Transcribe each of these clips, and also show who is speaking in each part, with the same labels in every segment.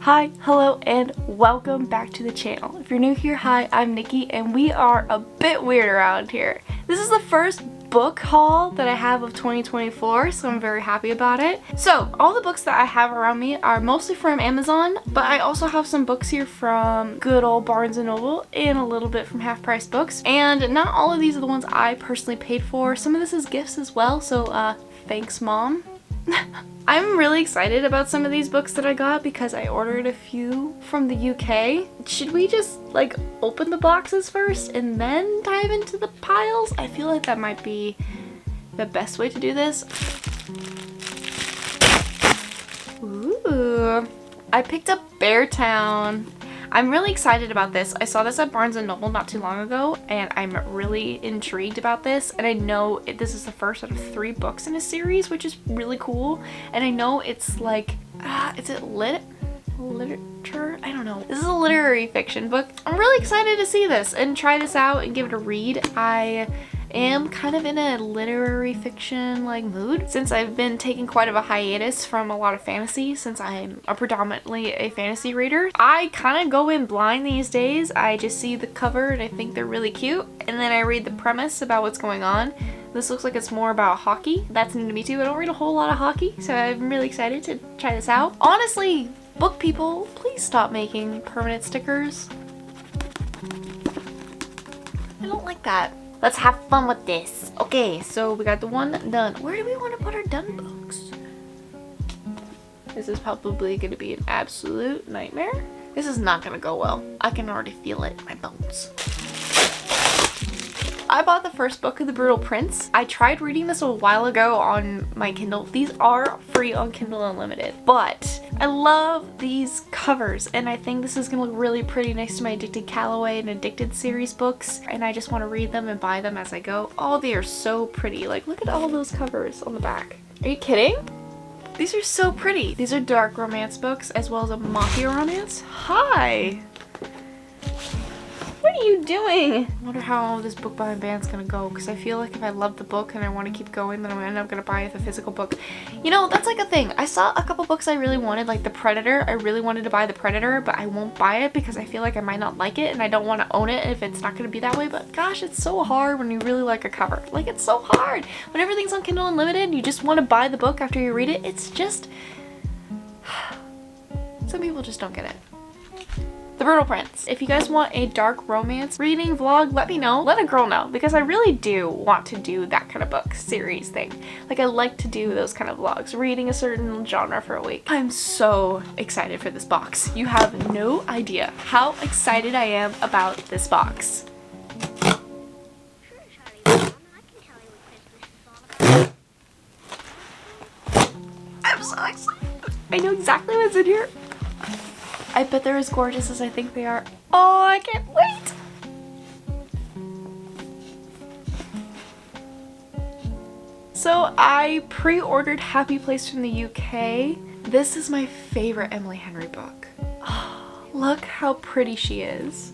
Speaker 1: Hi, hello, and welcome back to the channel. If you're new here, hi, I'm Nikki, and we are a bit weird around here. This is the first book haul that I have of 2024, so I'm very happy about it. So, all the books that I have around me are mostly from Amazon, but I also have some books here from good old Barnes & Noble and a little bit from Half Price Books. And not all of these are the ones I personally paid for. Some of this is gifts as well, so thanks, Mom. I'm really excited about some of these books that I got because I ordered a few from the UK. Should we just like open the boxes first and then dive into the piles? I feel like that might be the best way to do this. Ooh, I picked up Beartown. I'm really excited about this. I saw this at Barnes & Noble not too long ago, and I'm really intrigued about this. And I know this is the first out of 3 books in a series, which is really cool. And I know it's like, is it literature? I don't know. This is a literary fiction book. I'm really excited to see this and try this out and give it a read. I am kind of in a literary fiction like mood since I've been taking quite of a hiatus from a lot of fantasy since I'm predominantly a fantasy reader. I kind of go in blind these days. I just see the cover and I think they're really cute, and then I read the premise about what's going on. This looks like it's more about hockey. That's new to me too. I don't read a whole lot of hockey, so I'm really excited to try this out. Honestly, book people, please stop making permanent stickers. I don't like that. Let's have fun with this. Okay, so we got the one done. Where do we want to put our done books? This is probably going to be an absolute nightmare. This is not going to go well. I can already feel it in my bones. I bought the first book of The Brutal Prince. I tried reading this a while ago on my Kindle. These are free on Kindle Unlimited, but I love these covers and I think this is gonna look really pretty next to my Addicted Calloway and Addicted series books, and I just want to read them and buy them as I go. Oh, they are so pretty. Like, look at all those covers on the back. Are you kidding? These are so pretty. These are dark romance books as well as a mafia romance. Hi! What are you doing? I wonder how this book buying band's gonna go, because I feel like if I love the book and I want to keep going, then I'm gonna end up gonna buy the physical book. You know, that's like a thing. I saw a couple books I really wanted, like The Predator. I really wanted to buy The Predator, but I won't buy it because I feel like I might not like it and I don't want to own it if it's not gonna be that way. But gosh, it's so hard when you really like a cover. Like, it's so hard. When everything's on Kindle Unlimited, you just want to buy the book after you read it. It's just... some people just don't get it. The Brutal Prince. If you guys want a dark romance reading vlog, let me know. Let a girl know, because I really do want to do that kind of book series thing. Like, I like to do those kind of vlogs, reading a certain genre for a week. I'm so excited for this box. You have no idea how excited I am about this box. I'm so excited. I know exactly what's in here. I bet they're as gorgeous as I think they are. Oh, I can't wait! So I pre-ordered Happy Place from the UK. This is my favorite Emily Henry book. Oh, look how pretty she is.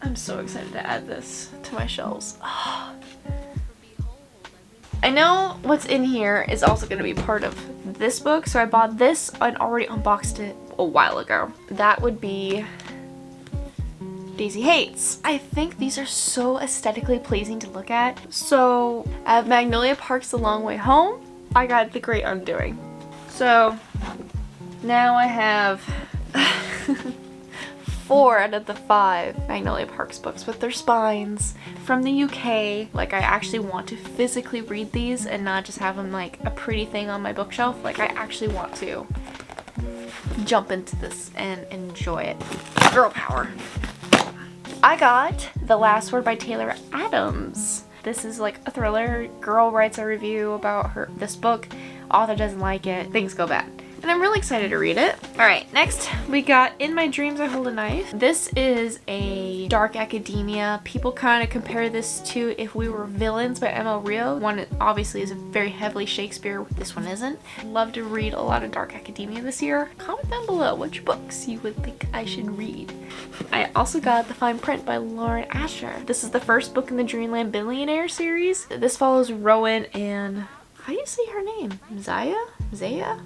Speaker 1: I'm so excited to add this to my shelves. Oh. I know what's in here is also going to be part of this book, so I bought this and already unboxed it a while ago. That would be Daisy Hates. I think these are so aesthetically pleasing to look at. So I have Magnolia Park's The Long Way Home. I got The Great Undoing. So now I have 4 out of the 5 Magnolia Park's books with their spines from the UK. Like, I actually want to physically read these and not just have them like a pretty thing on my bookshelf. Like, I actually want to jump into this and enjoy it. Girl power. I got The Last Word by Taylor Adams. This is like a thriller. Girl writes a review about this book. Author doesn't like it. Things go bad. And I'm really excited to read it. Alright, next we got In My Dreams I Hold a Knife. This is a dark academia. People kind of compare this to If We Were Villains by M.L. Rio. One obviously is very heavily Shakespeare, this one isn't. Love to read a lot of dark academia this year. Comment down below which books you would think I should read. I also got The Fine Print by Lauren Asher. This is the first book in the Dreamland Billionaire series. This follows Rowan and how do you say her name? Zaya?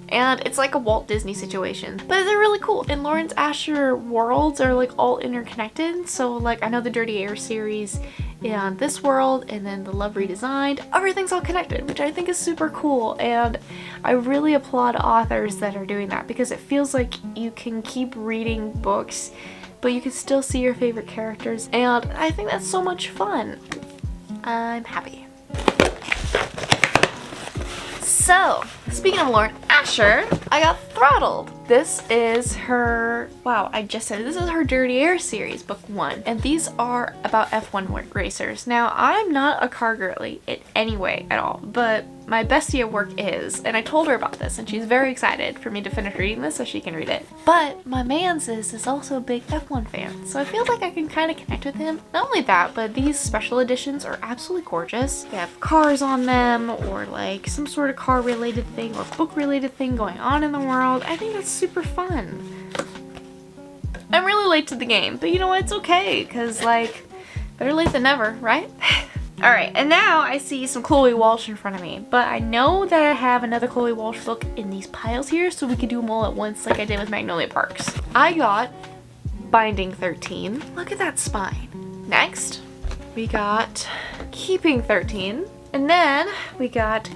Speaker 1: And it's like a Walt Disney situation, but they're really cool. And Lawrence Asher worlds are like all interconnected. So like I know the Dirty Air series and this world and then the Love Redesigned, everything's all connected, which I think is super cool. And I really applaud authors that are doing that because it feels like you can keep reading books but you can still see your favorite characters, and I think that's so much fun. I'm happy. So, speaking of Lauren Asher, I got Throttled. This is her, wow, I just said it. This is her Dirty Air series, book 1. And these are about F1 racers. Now, I'm not a car girly in any way at all, but my bestie at work is, and I told her about this, and she's very excited for me to finish reading this so she can read it. But my man's is also a big F1 fan, so I feel like I can kind of connect with him. Not only that, but these special editions are absolutely gorgeous. They have cars on them, or like some sort of car related thing or book related thing going on in the world. I think that's super fun. I'm really late to the game, but you know what, it's okay, because like, better late than never, right? Alright, and now I see some Chloe Walsh in front of me, but I know that I have another Chloe Walsh book in these piles here, so we could do them all at once like I did with Magnolia Parks. I got Binding 13. Look at that spine. Next, we got Keeping 13, and then we got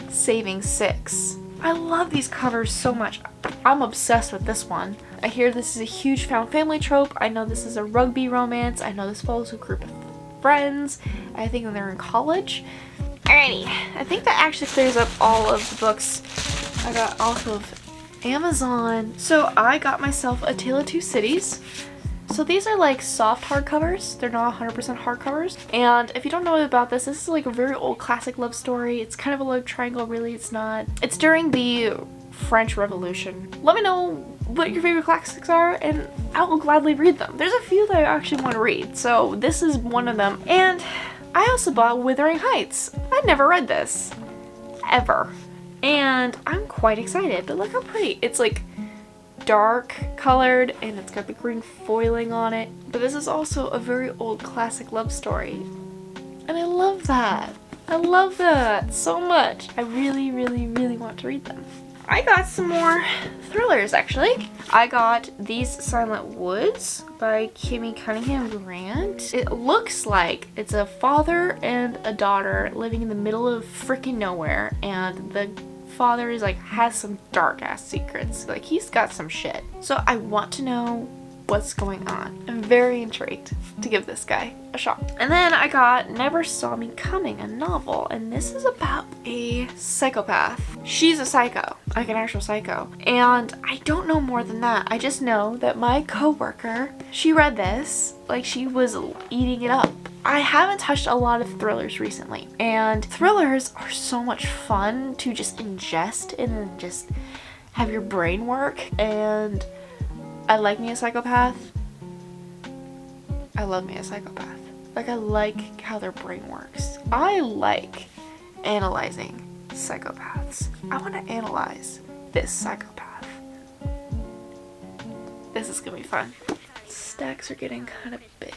Speaker 1: Saving 6. I love these covers so much. I'm obsessed with this one. I hear this is a huge found family trope. I know this is a rugby romance. I know this follows a group of friends. I think they're in college. Alrighty, I think that actually clears up all of the books I got off of Amazon. So I got myself A Tale of Two Cities. So these are like soft hardcovers. They're not 100% hardcovers. And if you don't know about this, this is like a very old classic love story. It's kind of a love triangle, really. It's not. It's during the French Revolution. Let me know what your favorite classics are and I will gladly read them. There's a few that I actually want to read, so this is one of them. And I also bought Wuthering Heights. I'd never read this, ever. And I'm quite excited, but look how pretty. It's like dark colored and it's got the green foiling on it. But this is also a very old classic love story. And I love that. I love that so much. I really, really, really want to read them. I got some more thrillers actually. I got These Silent Woods by Kimmy Cunningham Grant. It looks like it's a father and a daughter living in the middle of freaking nowhere, and the father is like has some dark ass secrets. Like he's got some shit. So I want to know what's going on. I'm very intrigued to give this guy a shot. And then I got Never Saw Me Coming, a novel, and this is about a psychopath. She's a psycho, like an actual psycho. And I don't know more than that. I just know that my coworker, she read this, like she was eating it up. I haven't touched a lot of thrillers recently, and thrillers are so much fun to just ingest and then just have your brain work. And I like me a psychopath. I love me a psychopath. Like I like how their brain works. I like analyzing psychopaths. I want to analyze this psychopath. This is gonna be fun. Stacks are getting kind of big.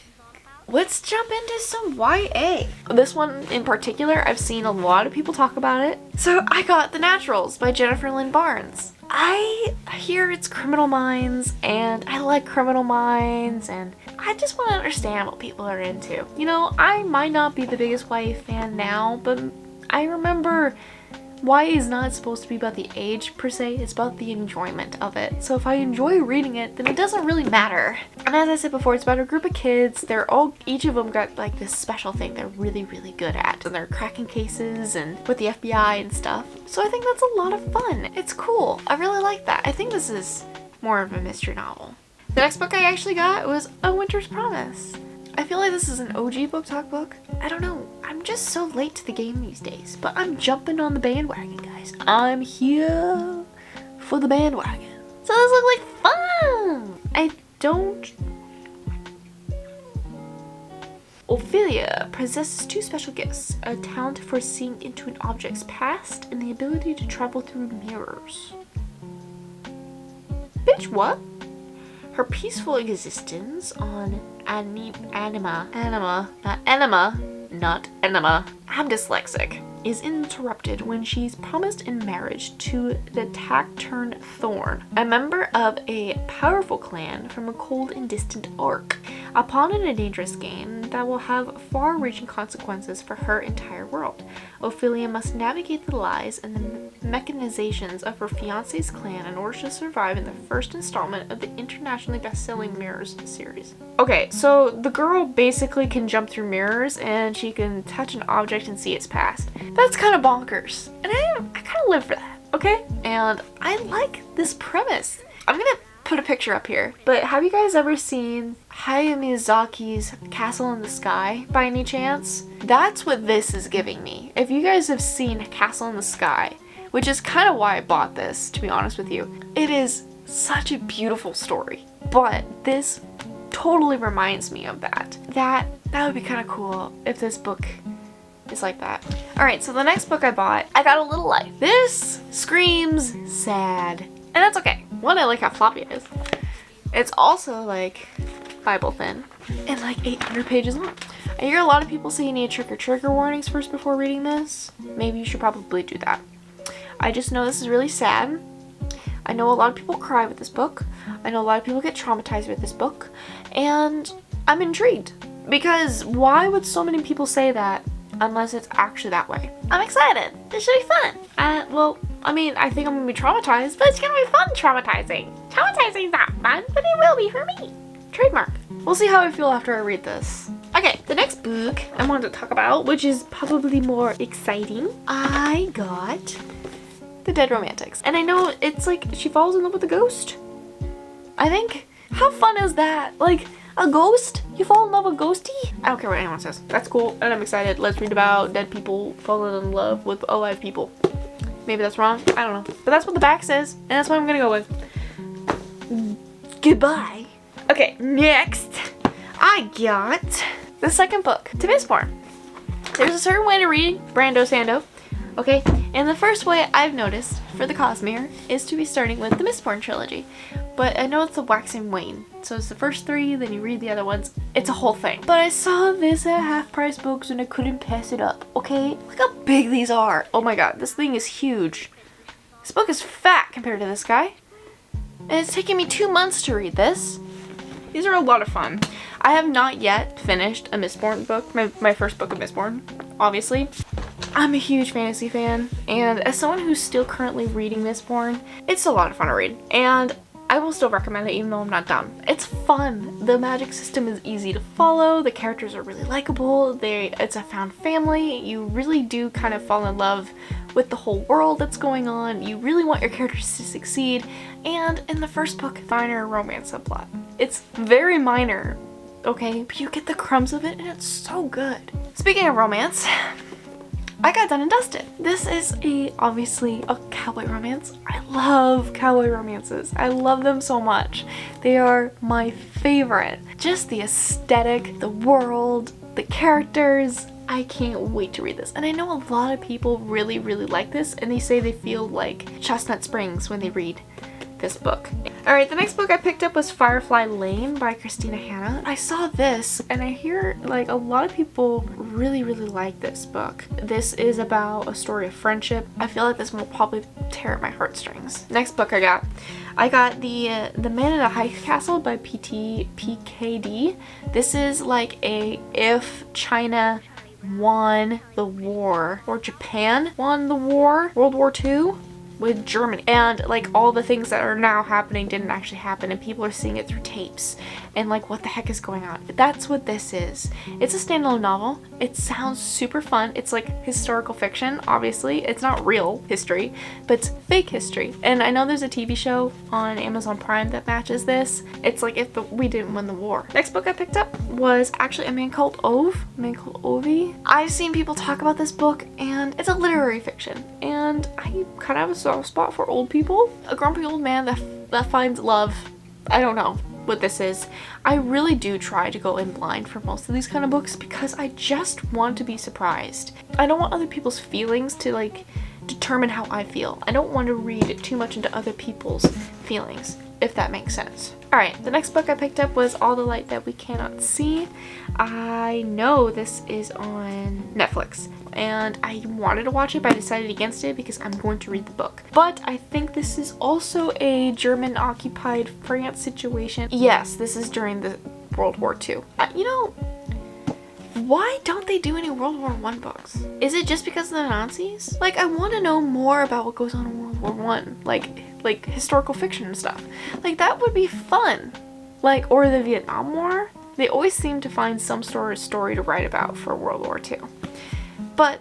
Speaker 1: Let's jump into some YA. This one in particular, I've seen a lot of people talk about it. So I got The Naturals by Jennifer Lynn Barnes. I hear it's Criminal Minds, and I like Criminal Minds, and I just want to understand what people are into. You know, I might not be the biggest YA fan now, but I remember YA is not supposed to be about the age per se, it's about the enjoyment of it. So if I enjoy reading it, then it doesn't really matter. And as I said before, it's about a group of kids. They're all, each of them got like this special thing they're really, really good at. And they're cracking cases and with the FBI and stuff. So I think that's a lot of fun. It's cool. I really like that. I think this is more of a mystery novel. The next book I actually got was A Winter's Promise. I feel like this is an OG book talk book. I don't know. I'm just so late to the game these days, but I'm jumping on the bandwagon, guys. I'm here for the bandwagon. So this looks like fun. I don't... Ophelia possesses two special gifts: a talent for seeing into an object's past and the ability to travel through mirrors. Bitch, what? Her peaceful existence on Anima, not Enema. I'm dyslexic. is interrupted when she's promised in marriage to the taciturn Thorn, a member of a powerful clan from a cold and distant Ark. Upon a dangerous game that will have far-reaching consequences for her entire world, Ophelia must navigate the lies and the machinations of her fiancé's clan in order to survive in the first installment of the internationally best-selling Mirrors series. Okay, so the girl basically can jump through mirrors and she can touch an object and see its past. That's kind of bonkers, and I kind of live for that, okay? And I like this premise. I'm gonna put a picture up here, but have you guys ever seen Hayao Miyazaki's Castle in the Sky by any chance? That's what this is giving me. If you guys have seen Castle in the Sky, which is kind of why I bought this, to be honest with you, it is such a beautiful story, but this totally reminds me of that. That would be kind of cool if this book is like that. Alright, so the next book I bought, I Got a Little Life. This screams sad, and that's okay. One, I like how floppy it is. It's also like Bible thin and like 800 pages long. I hear a lot of people say you need trigger warnings first before reading this. Maybe you should probably do that. I just know this is really sad. I know a lot of people cry with this book. I know a lot of people get traumatized with this book. And I'm intrigued. Because why would so many people say that unless it's actually that way? I'm excited. This should be fun. Well, I mean, I think I'm gonna be traumatized, but it's gonna be fun traumatizing. Traumatizing's not fun, but it will be for me. Trademark. We'll see how I feel after I read this. Okay, the next book I wanted to talk about, which is probably more exciting, I got The Dead Romantics. And I know it's like she falls in love with a ghost. I think, how fun is that? Like, a ghost? You fall in love with ghosty? I don't care what anyone says. That's cool, and I'm excited. Let's read about dead people falling in love with alive people. Maybe that's wrong. I don't know. But that's what the back says, and that's what I'm gonna go with. Goodbye. Okay, next, I got the second book to Mistborn. There's a certain way to read Brando Sando, okay? And the first way I've noticed for the Cosmere is to be starting with the Mistborn trilogy. But I know it's a wax and wane. So it's the first 3, then you read the other ones. It's a whole thing. But I saw this at Half Price Books and I couldn't pass it up, okay? Look how big these are. Oh my god, this thing is huge. This book is fat compared to this guy. And it's taken me 2 months to read this. These are a lot of fun. I have not yet finished a Mistborn book, my first book of Mistborn, obviously. I'm a huge fantasy fan, and as someone who's still currently reading Mistborn, it's a lot of fun to read. And I will still recommend it even though I'm not done. It's fun. The magic system is easy to follow. The characters are really likable. It's a found family. You really do kind of fall in love with the whole world that's going on. You really want your characters to succeed. And in the first book, minor romance subplot. It's very minor, okay? But you get the crumbs of it and it's so good. Speaking of romance, I got Done and Dusted. This is obviously a cowboy romance. I love cowboy romances. I love them so much. They are my favorite. Just the aesthetic, the world, the characters. I can't wait to read this. And I know a lot of people really, really like this, and they say they feel like Chestnut Springs when they read this book. Alright, the next book I picked up was Firefly Lane by Christina Hanna. I saw this and I hear like a lot of people really, really like this book. This is about a story of friendship. I feel like this one will probably tear at my heartstrings. Next book I got the Man in a High Castle by PKD. This is like if China won the war, or Japan won the war, World War II, with Germany, and like all the things that are now happening didn't actually happen and people are seeing it through tapes and like what the heck is going on. That's what this is. It's a standalone novel. It sounds super fun. It's like historical fiction, obviously. It's not real history, but it's fake history. And I know there's a TV show on Amazon Prime that matches this. It's like if we didn't win the war. Next book I picked up was actually A Man Called Ovi. I've seen people talk about this book and it's a literary fiction and I kind of have a soft spot for old people. A grumpy old man that finds love. I don't know what this is. I really do try to go in blind for most of these kind of books because I just want to be surprised. I don't want other people's feelings to like determine how I feel. I don't want to read too much into other people's feelings. if that makes sense. Alright, the next book I picked up was All the Light That We Cannot See. I know this is on Netflix, and I wanted to watch it, but I decided against it because I'm going to read the book. But I think this is also a German-occupied France situation. Yes, this is during the World War II. You know, why don't they do any World War I books? Is it just because of the Nazis? Like, I want to know more about what goes on in World War I. Like historical fiction and stuff. Like, that would be fun. Like, or the Vietnam War. They always seem to find some sort of story to write about for World War II. But,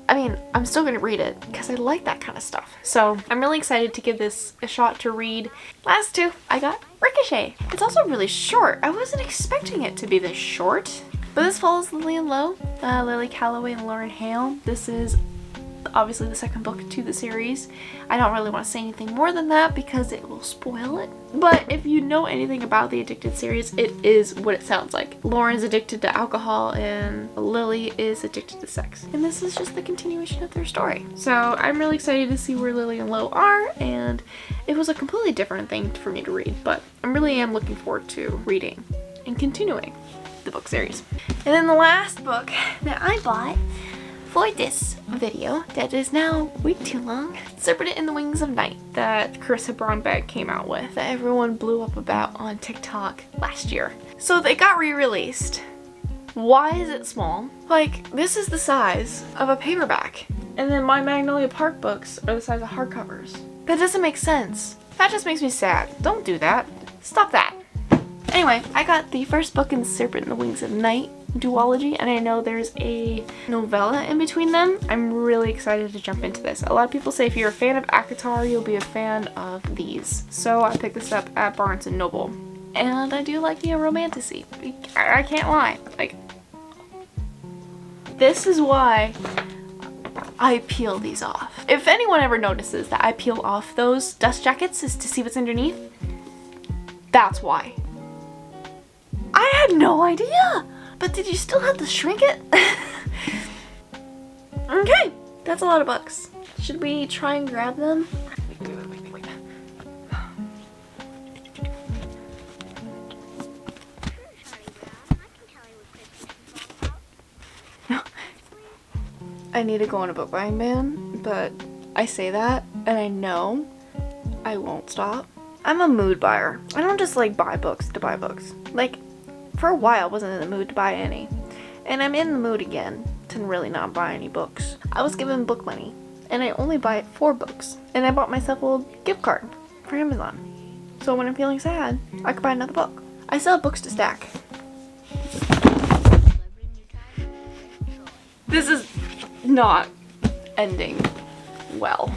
Speaker 1: I mean, I'm still going to read it because I like that kind of stuff. So, I'm really excited to give this a shot to read. Last two, I got Ricochet. It's also really short. I wasn't expecting it to be this short. But this follows Lillian Lowe, Lily Calloway, and Lauren Hale. This is obviously the second book to the series. I don't really want to say anything more than that because it will spoil it. But if you know anything about the Addicted series, it is what it sounds like. Lauren's addicted to alcohol and Lily is addicted to sex. And this is just the continuation of their story. So I'm really excited to see where Lily and Lo are, and it was a completely different thing for me to read, but I really am looking forward to reading and continuing the book series. And then the last book that I bought for this video that is now way too long, Serpent in the Wings of Night, that Carissa Brownback came out with, that everyone blew up about on TikTok last year. So they got re-released. Why is it small? Like, this is the size of a paperback, and then my Magnolia Park books are the size of hardcovers. That doesn't make sense. That just makes me sad. Don't do that. Stop that. Anyway, I got the first book in Serpent in the Wings of Night duology, and I know there's a novella in between them. I'm really excited to jump into this. A lot of people say if you're a fan of ACOTAR, you'll be a fan of these. So I picked this up at Barnes & Noble. And I do like the romantasy. I can't lie. Like, this is why I peel these off. If anyone ever notices that I peel off those dust jackets is to see what's underneath, that's why. I had no idea! But did you still have to shrink it? Okay, that's a lot of books. Should we try and grab them? Wait. No. I need to go on a book buying ban, but I say that and I know I won't stop. I'm a mood buyer. I don't just like buy books to buy books. Like, for a while I wasn't in the mood to buy any. And I'm in the mood again to really not buy any books. I was given book money and I only buy 4 books. And I bought myself a little gift card for Amazon. So when I'm feeling sad, I could buy another book. I still have books to stack. This is not ending well.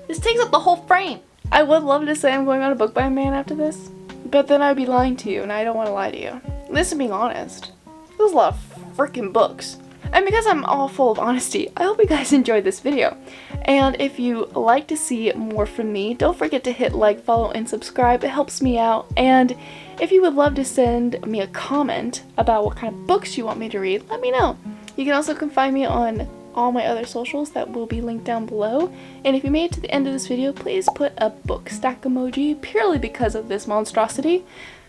Speaker 1: This takes up the whole frame. I would love to say I'm going on a book buying ban after this, but then I'd be lying to you, and I don't want to lie to you. This is being honest. There's a lot of freaking books. And because I'm all full of honesty, I hope you guys enjoyed this video. And if you like to see more from me, don't forget to hit like, follow, and subscribe. It helps me out. And if you would love to send me a comment about what kind of books you want me to read, let me know. You can also come find me on all my other socials that will be linked down below. And if you made it to the end of this video, please put a book stack emoji purely because of this monstrosity.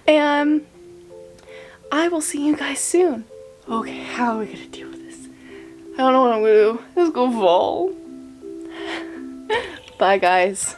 Speaker 1: And I will see you guys soon. Okay, how are we gonna deal with this? I don't know what I'm gonna do. Let's go fall. Bye guys.